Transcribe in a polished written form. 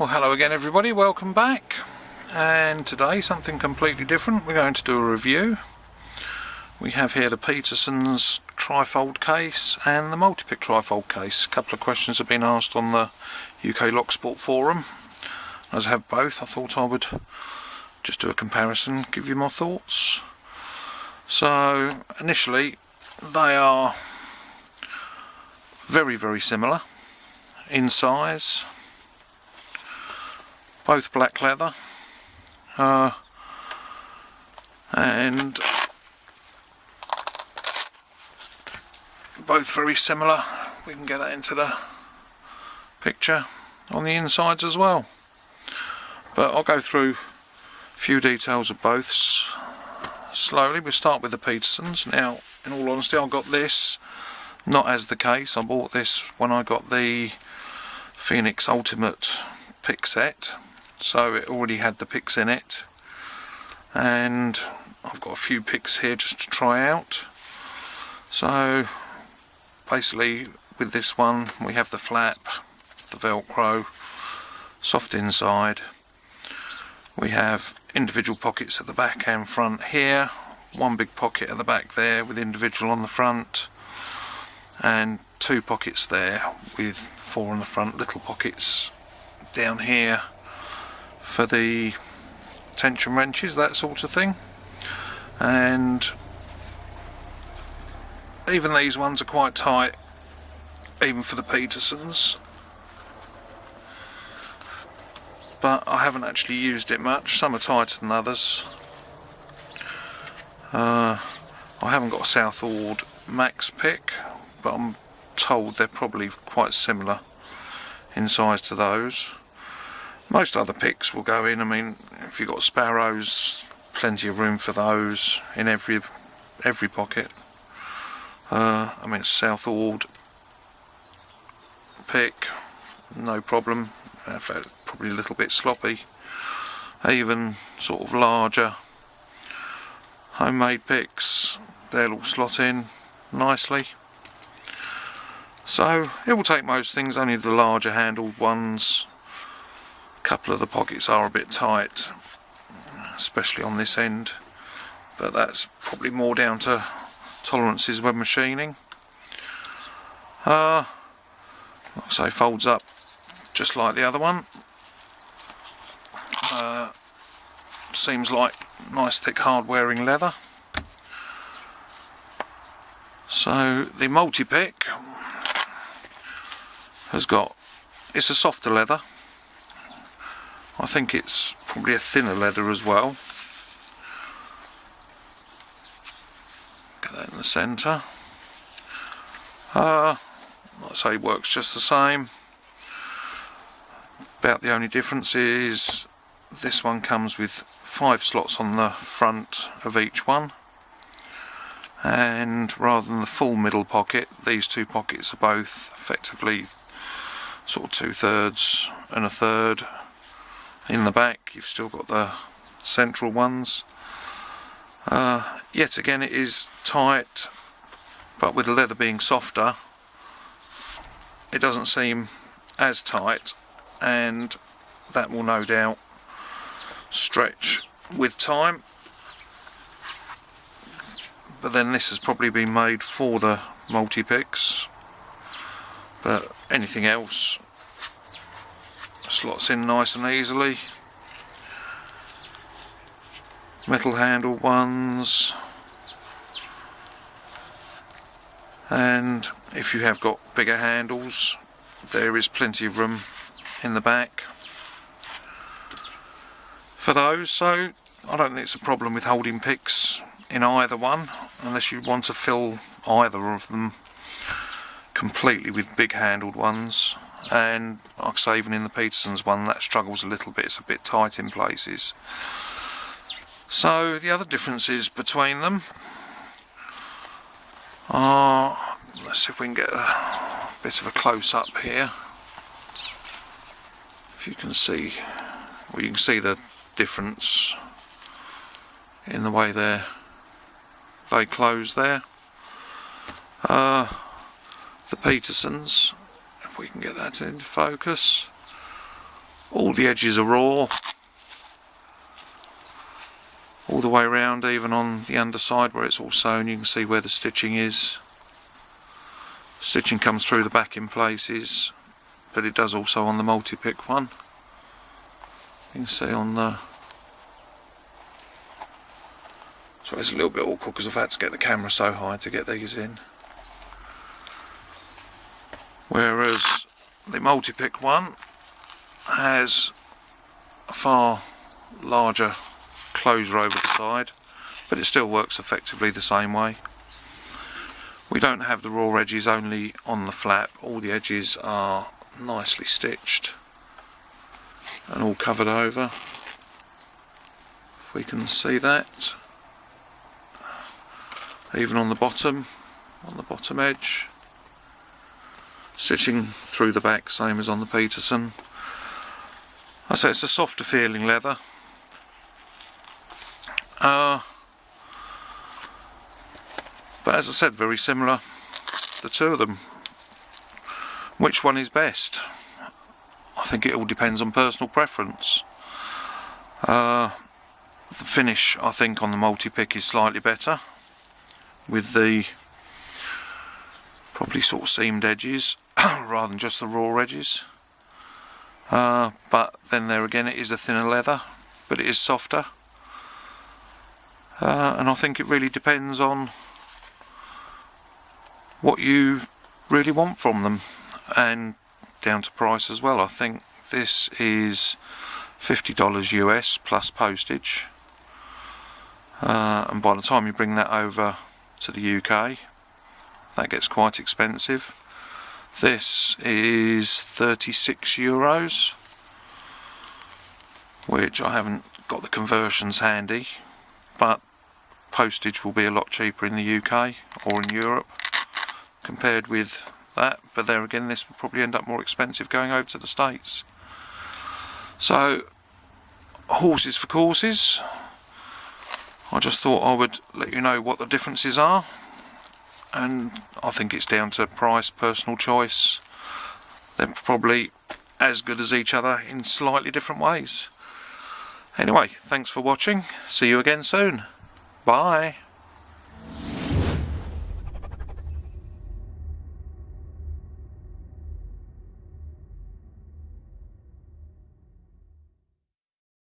Well, hello again everybody, welcome back. And today something completely different. We're going to do a review. We have here the Petersons trifold case and the Multipick trifold case. A couple of questions have been asked on the UK Locksport forum. As I have both, I thought I would just do a comparison, give you my thoughts. So initially they are very similar in size. Both black leather, and both very similar. We can get that into the picture on the insides as well. But I'll go through a few details of both slowly. We'll start with the Petersons. Now, in all honesty, I got this not as the case. I bought this when I got the Phoenix Ultimate pick set. So it already had the picks in it, and I've got a few picks here just to try out. So basically with this one we have the flap, the velcro, soft inside. We have individual pockets at the back and front here, one big pocket at the back there with individual on the front, and two pockets there with four on the front, little pockets down here for the tension wrenches, that sort of thing. And even these ones are quite tight, even for the Petersons, but I haven't actually used it much. Some are tighter than others. I haven't got a Southord Max pick, but I'm told they're probably quite similar in size to those. Most other picks will go in. I mean, if you've got Sparrows, plenty of room for those in every pocket. I mean, Southord pick, no problem. In fact, probably a little bit sloppy. Even sort of larger homemade picks, they'll all slot in nicely. So it will take most things, only the larger handled ones. A couple of the pockets are a bit tight, especially on this end, but that's probably more down to tolerances when machining. Like I say, folds up just like the other one. Seems like nice thick hard wearing leather. So the Multipick has got, it's a softer leather. I think it's probably a thinner leather as well. Get that in the centre. I'd say it works just the same. About the only difference is this one comes with 5 slots on the front of each one, and rather than the full middle pocket, these two pockets are both effectively sort of 2/3 and 1/3. In the back you've still got the central ones. Yet again it is tight, but with the leather being softer it doesn't seem as tight, and that will no doubt stretch with time. But then this has probably been made for the Multipicks, but anything else slots in nice and easily. Metal handle ones, and if you have got bigger handles there is plenty of room in the back for those. So I don't think it's a problem with holding picks in either one, unless you want to fill either of them completely with big handled ones. And like I say, even in the Petersons one that struggles a little bit, it's a bit tight in places. So the other differences between them are, let's see if we can get a bit of a close up here. If you can see, well, you can see the difference in the way they close there. The Petersons, if we can get that into focus, All the edges are raw, all the way around, even on the underside where it's all sewn. You can see where the stitching is. Stitching comes through the back in places, but it does also on the Multipick one. You can see on the... So it's a little bit awkward because I've had to get the camera so high to get these in. Whereas the Multipick one has a far larger closure over the side, but it still works effectively the same way. We don't have the raw edges only on the flap. All the edges are nicely stitched and all covered over, if we can see that. Even on the bottom edge, stitching through the back, same as on the Peterson. I say it's a softer feeling leather. But as I said, very similar, the two of them. Which one is best? I think it all depends on personal preference. The finish, I think, on the Multipick is slightly better, with the probably sort of seamed edges rather than just the raw edges. But then there again, it is a thinner leather, but it is softer. And I think it really depends on what you really want from them, and down to price as well. I think this is $50 US plus postage, and by the time you bring that over to the UK, that gets quite expensive. This is €36, which I haven't got the conversions handy, but postage will be a lot cheaper in the UK or in Europe compared with that. But there again, this will probably end up more expensive going over to the States. So, horses for courses. I just thought I would let you know what the differences are, and I think it's down to price, personal choice. They're probably as good as each other in slightly different ways. Anyway, thanks for watching. See you again soon. Bye.